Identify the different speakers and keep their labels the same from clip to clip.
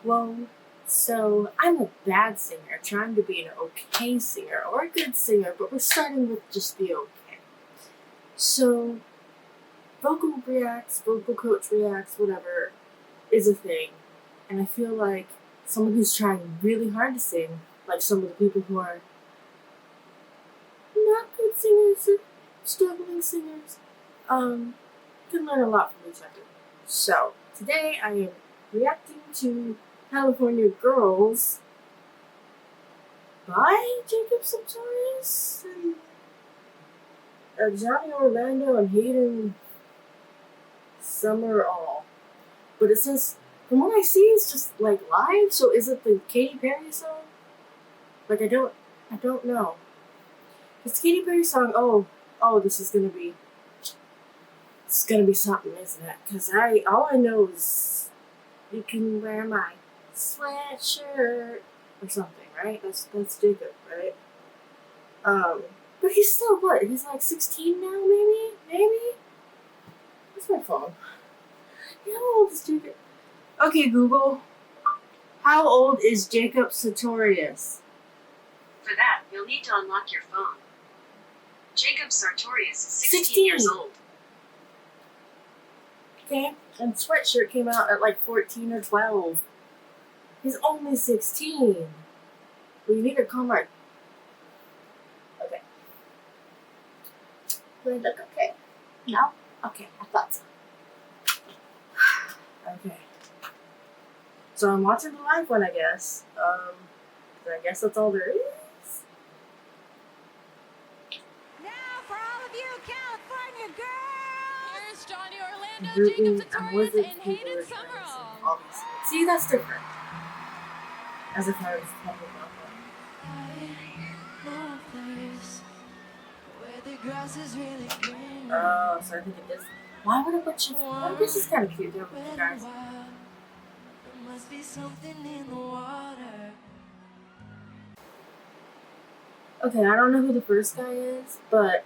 Speaker 1: Well, so I'm a bad singer, trying to be an okay singer or a good singer, but we're starting with just the okay. So, vocal coach reacts, whatever, is a thing. And I feel like someone who's trying really hard to sing, like some of the people who are not good singers or struggling singers, can learn a lot from each other. So, today I am reacting to California Girls by Jacob Sartorius and Johnny Orlando and Hayden Summerall. But it says, from what I see, it's just like live. So is it the Katy Perry song? Like I don't know. It's Katy Perry song. Oh, it's gonna be something, isn't it? Because all I know is you can wear my sweatshirt or something, right? That's Jacob, right? But he's still what? He's like 16 now, maybe. Where's my phone? How old is Jacob? Okay, Google. How old is Jacob Sartorius?
Speaker 2: For that, you'll need to unlock your phone. Jacob Sartorius is 16 years old.
Speaker 1: Okay, and Sweatshirt came out at like 14 or 12. He's only 16. Well, you need to come right. Okay. Do I look okay? No? Okay, I thought so. Okay. So I'm watching the live one, I guess. I guess that's all there is.
Speaker 3: Now for all of you California girls!
Speaker 2: Here's Johnny Orlando, Jacob Sartorius, and Hayden Summerall.
Speaker 1: See, that's different. As if I was talking about that. Oh, so I think it is. Why would I put you? Oh, this is kind of cute, though, guys.
Speaker 3: There must be something in the water.
Speaker 1: Okay, I don't know who the first guy is, but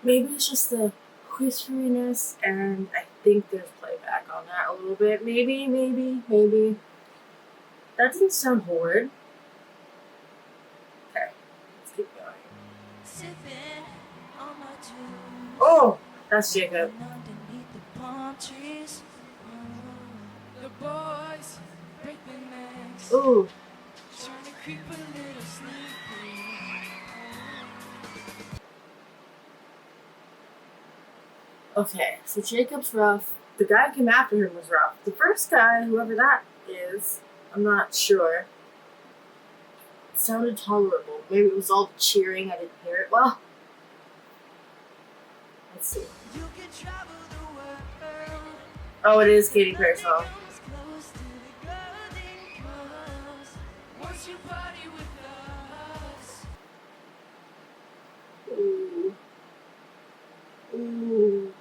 Speaker 1: maybe it's just the whisperiness, and I think there's playback on that a little bit. Maybe. That doesn't sound horrid. Okay, let's keep going. Oh, that's Jacob. Ooh. Okay, so Jacob's rough. The guy who came after him was rough. The first guy, whoever that is, I'm not sure. It sounded tolerable. Maybe it was all the cheering. I didn't hear it well. Let's see. Oh, it is Katy Perry song. Ooh.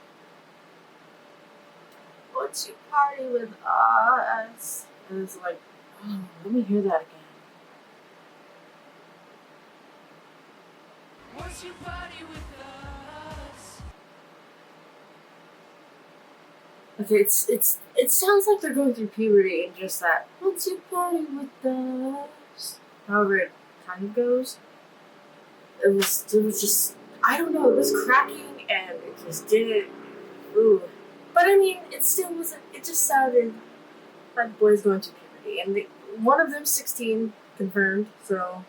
Speaker 1: Once you party with us. And it's like, oh, let me hear that again. Once you party with us. Okay, it sounds like they're going through puberty and just that. Once you party with us. However it kind of goes. It was just, I don't know, it was cracking and it just didn't. Ooh. But I mean, it still wasn't. It just sounded like boys going through puberty, and one of them's 16, confirmed. So.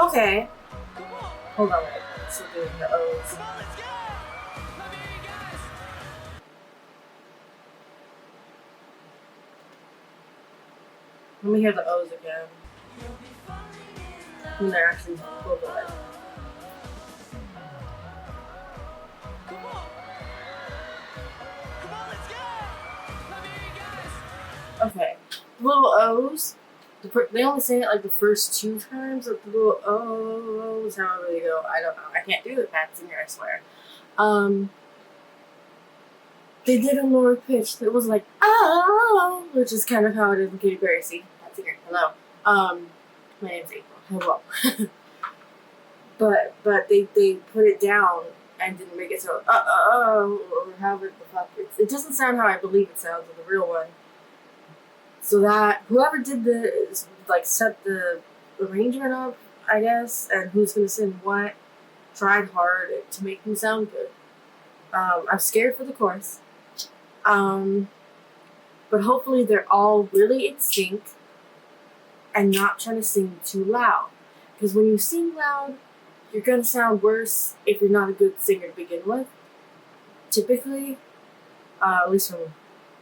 Speaker 1: Okay. Hold on, wait. Still doing the O's. Let me hear the O's again. When they're actually vocalized. Okay, the little O's, they only say it like the first 2 times, like the little O's, however they go, I don't know, I can't do it, Pat Singer, I swear. They did a lower pitch that was like, oh, which is kind of how it is in Katy Perry. See, Pat Singer, hello. My name's April, hello. but they put it down and didn't make it so or however the fuck it doesn't sound how I believe it sounds in the real one. So that whoever did the like set the arrangement up, I guess, and who's gonna sing what, tried hard to make them sound good. I'm scared for the chorus. But hopefully they're all really in sync and not trying to sing too loud. Because when you sing loud, you're gonna sound worse if you're not a good singer to begin with. Typically, at least for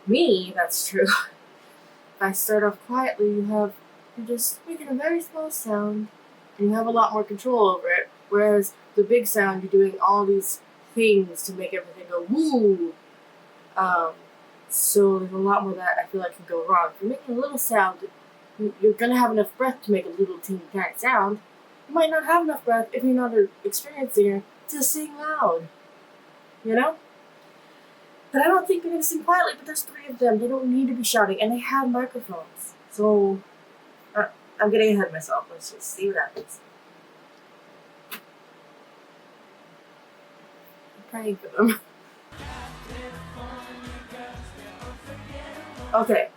Speaker 1: me, that's true. If I start off quietly, you're just making a very small sound, and you have a lot more control over it. Whereas the big sound, you're doing all these things to make everything go woo. So there's a lot more that I feel like can go wrong. If you're making a little sound, you're gonna have enough breath to make a little teeny tiny sound. You might not have enough breath if you're not an experienced singer to sing loud. You know? But I don't think they're gonna sing quietly, but there's 3 of them. They don't need to be shouting, and they have microphones. So, I'm getting ahead of myself. Let's just see what happens. I'm praying for them. Okay,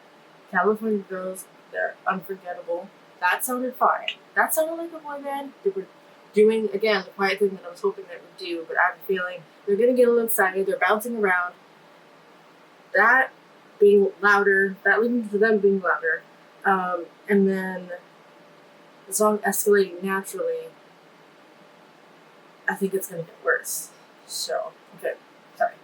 Speaker 1: California Girls, they're unforgettable. That sounded fine. That sounded like a boy band. They were doing, again, the quiet thing that I was hoping they would do, but I have a feeling they're gonna get a little excited. They're bouncing around. That being louder, that leading to them being louder, and then the song escalating naturally, I think it's gonna get worse. So, okay, sorry.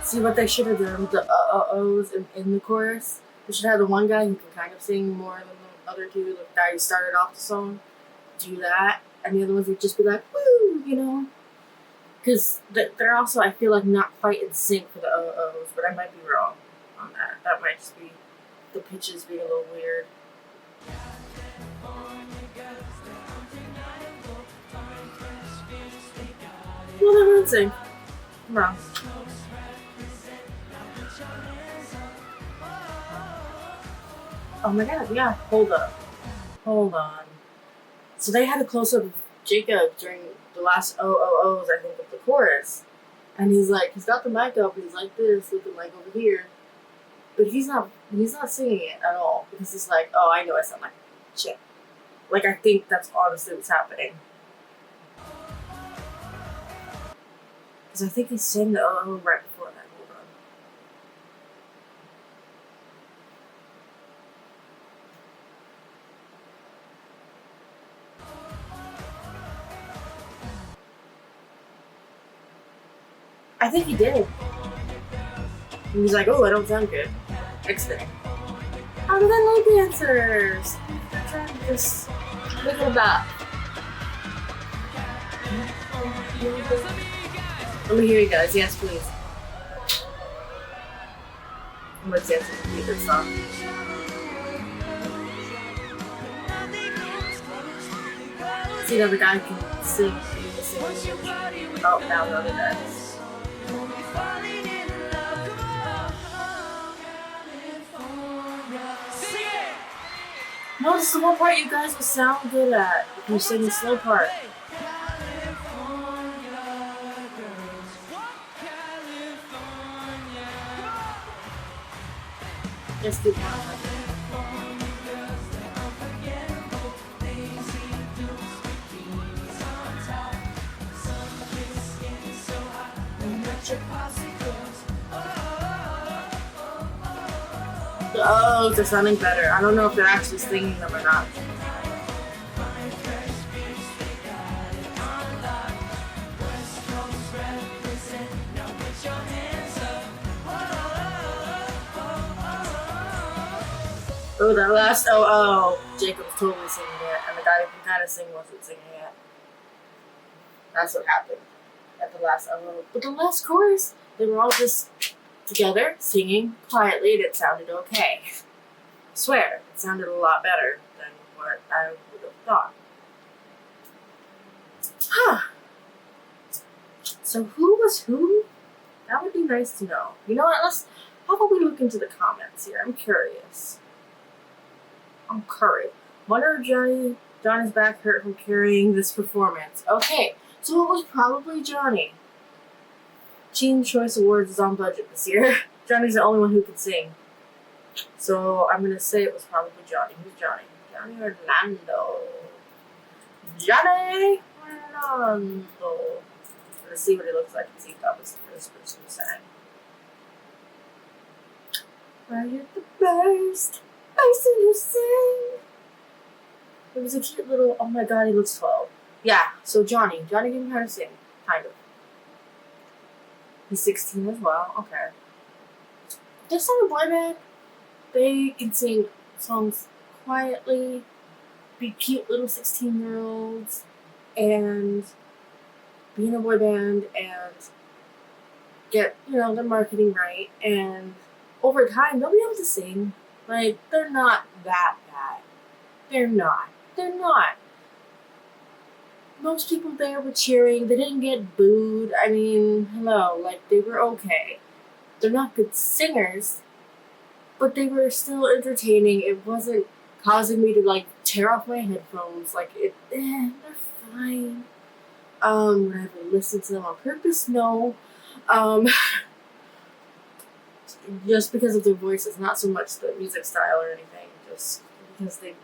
Speaker 1: See what they should have done with the ohs in the chorus? They should have the one guy who can kind of sing more than the other 2, the guy who started off the song, do that, and the other ones would just be like, woo, you know? Because they're also, I feel like, not quite in sync for the ohs, but I might be wrong on that. That might just be the pitches being a little weird. Well, they were in sync. I'm wrong. Oh my god, yeah, hold on. So they had a close-up of Jacob during the last OOOs, I think, of the chorus. And he's got the mic up, he's like this, with the mic over here. But he's not singing it at all. Because he's like, oh, I know I sound like shit. Like, I think that's honestly what's happening. Because I think he sang the OO right before that. Hold on. I think he did. He was like, oh, I don't sound good. Next thing. How do they like dancers? They're trying to just wiggle back. Let me hear you guys. Yes, please. I'm gonna dance with this song. See, now the guy can sing. Oh, now the other guy. No, this is the one part you guys will sound good at if you sing the slow part. Just keep on. Oh, they're sounding better. I don't know if they're actually singing them or not. Oh, that last Jacob was totally singing it, and the guy who can kind of sing wasn't singing it. That's what happened at the last But the last chorus, they were all just together, singing quietly, and it sounded okay. I swear, it sounded a lot better than what I would have thought. Huh. So who was who? That would be nice to know. You know what? How about we look into the comments here? I'm curious. Wonder if Johnny's back hurt from carrying this performance. Okay, so it was probably Johnny. Teen Choice Awards is on budget this year. Johnny's the only one who could sing. So I'm gonna say it was probably Johnny. Who's Johnny? Johnny Orlando. Johnny Orlando. Let's see what he looks like and see if that was the first person who sang. Are you the first person who sang? It was a cute little, oh my god, he looks 12. Yeah, so Johnny can kind of sing. Kind of. He's 16 as well, okay. Just on a boy band, they can sing songs quietly, be cute little 16-year-olds, and be in a boy band and get, their marketing right, and over time they'll be able to sing. Like, they're not that bad. They're not. Most people there were cheering. They didn't get booed. I mean, hello, like, they were okay. They're not good singers, but they were still entertaining. It wasn't causing me to, like, tear off my headphones. Like, they're fine. Would I have to listen to them on purpose? No. Just because of their voices, not so much the music style or anything. Just because they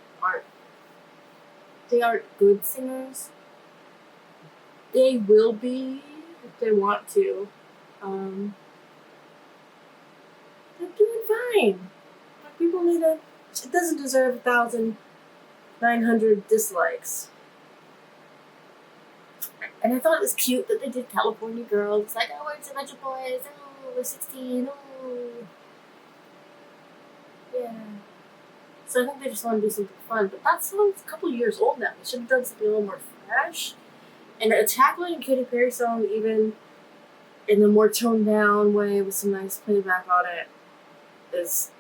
Speaker 1: aren't good singers. They will be if they want to. They're doing fine. Like, people need to. It doesn't deserve 1,900 dislikes. And I thought it was cute that they did California Gurls. It's like, oh, we're a bunch of boys. Oh, we're 16. Oh. Yeah. So I think they just want to do something fun. But that song's a couple years old now. They should have done something a little more fresh. And tackling Katy Perry song even in a more toned down way with some nice playback on it is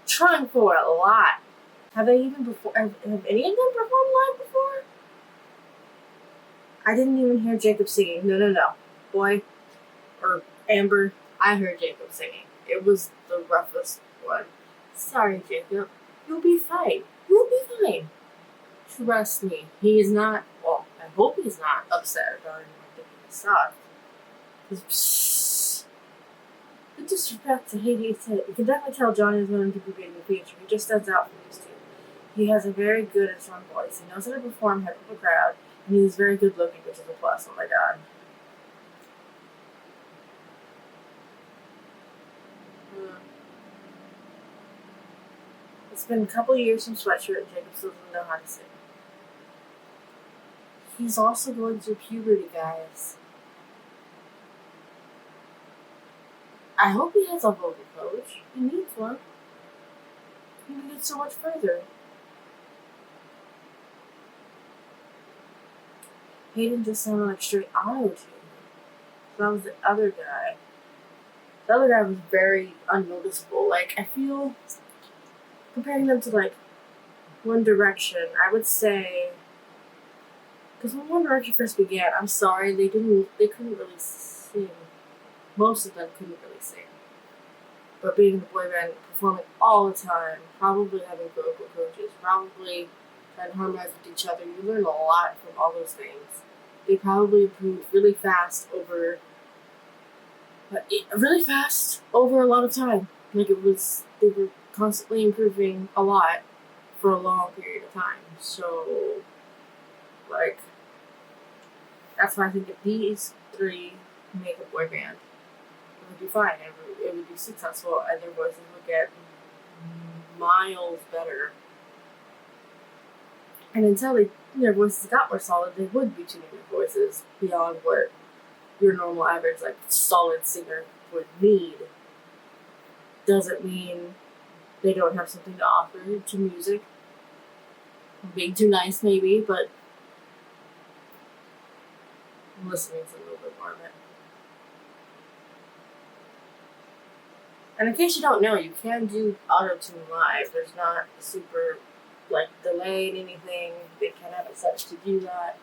Speaker 1: trying for a lot. Have they even have any of them performed live before? I didn't even hear Jacob singing. No. Boy, or Amber, I heard Jacob singing. It was the roughest one. Sorry, Jacob. You'll be fine. Trust me. He is not, well, I hope he's not upset about anyone thinking he sucked. The disrespect to Hayden Summerall. You can definitely tell Johnny is going to be big in the future. He just stands out from these two. He has a very good and strong voice. He knows how to perform head of the crowd, and he's very good looking, which is a plus. Oh my god. It's been a couple years from Sweatshirt, and Jacob still doesn't know how to sing. He's also going through puberty, guys. I hope he has a vocal coach. He needs one. He can get so much further. Hayden just sounded like straight auto-tune. That was the other guy. The other guy was very unnoticeable. Like, I feel, comparing them to, like, One Direction, I would say, because when One Direction first began, I'm sorry, they couldn't really sing. Most of them couldn't really sing. But being in the boy band, performing all the time, probably having vocal coaches, probably trying to harmonize with each other, you learn a lot from all those things. They probably improved really fast over a lot of time. Like, they were constantly improving a lot for a long period of time. So, like, that's why I think if these three make a boy band, it would be fine. It would be successful, and their voices would get miles better. And until their voices got more solid, they would be tuning their voices beyond what your normal average, like, solid singer would need. Doesn't mean they don't have something to offer to music. Being too nice, maybe, but listening to a little bit more of it. And in case you don't know, you can do auto-tune live. There's not super, like, delay in anything. They can have it set to do that.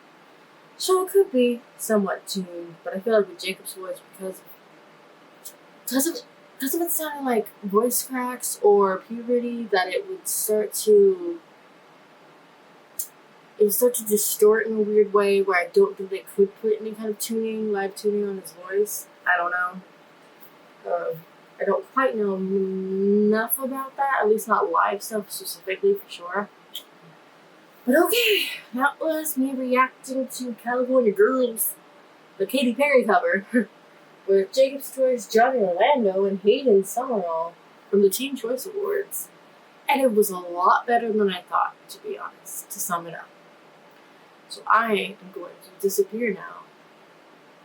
Speaker 1: So it could be somewhat tuned, but I feel like with Jacob's voice, because because of it sounding like voice cracks or puberty, that it would start to distort in a weird way where I don't think they could put any kind of live tuning on his voice. I don't know. I don't quite know enough about that, at least not live stuff specifically for sure. But okay, that was me reacting to California Gurls, the Katy Perry cover, with Jacob Sartorius, Johnny Orlando, and Hayden Summerall from the Teen Choice Awards. And it was a lot better than I thought, to be honest, to sum it up. So I am going to disappear now.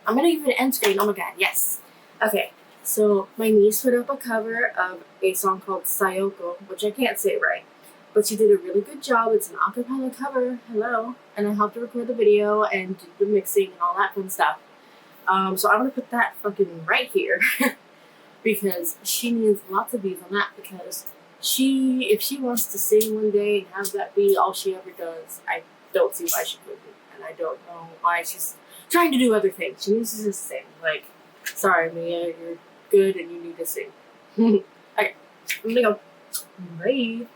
Speaker 1: I'm going to give it an end screen. Oh my god, yes. Okay, so my niece put up a cover of a song called Sayoko, which I can't say right. But she did a really good job. It's an acapella cover. Hello. And I helped her record the video and do the mixing and all that fun stuff. So I'm going to put that fucking right here. Because she needs lots of views on that. Because if she wants to sing one day and have that be all she ever does, I don't see why she couldn't. And I don't know why she's trying to do other things. She needs to just sing. Like, sorry, Mia, you're good and you need to sing. Okay, I'm going to go. Bye.